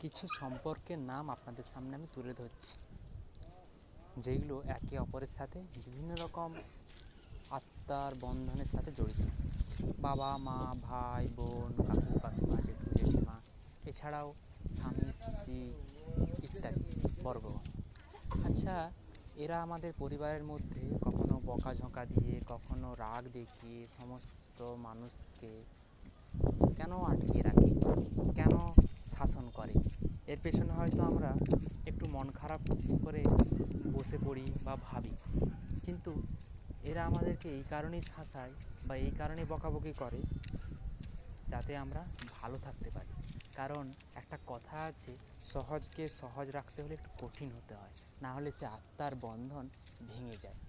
কিছু সম্পর্কের নাম আপনাদের সামনে আমি তুলে ধরছি, যেগুলো একে অপরের সাথে বিভিন্ন রকম আত্মার বন্ধনের সাথে জড়িত। বাবা মা, ভাই বোন, কাকু কাকিমা, জেঠু জেঠিমা, এছাড়াও স্বামী স্ত্রী ইত্যাদি বর্গগণ। আচ্ছা, এরা আমাদের পরিবারের মধ্যে কখনো বকাঝকা দিয়ে, কখনো রাগ দেখিয়ে সমস্ত মানুষকে কেন আটকিয়ে রাখে, কেন শাসন করে? এর পেছনে হয়তো আমরা একটু মন খারাপ করে বসে পড়ি বা ভাবি, কিন্তু এরা আমাদেরকে এই কারণেই শাসায় বা এই কারণেই বকাবকি করে যাতে আমরা ভালো থাকতে পারি। কারণ একটা কথা আছে, সহজকে সহজ রাখতে হলে একটু কঠিন হতে হয়, না হলে সে আত্মার বন্ধন ভেঙে যায়।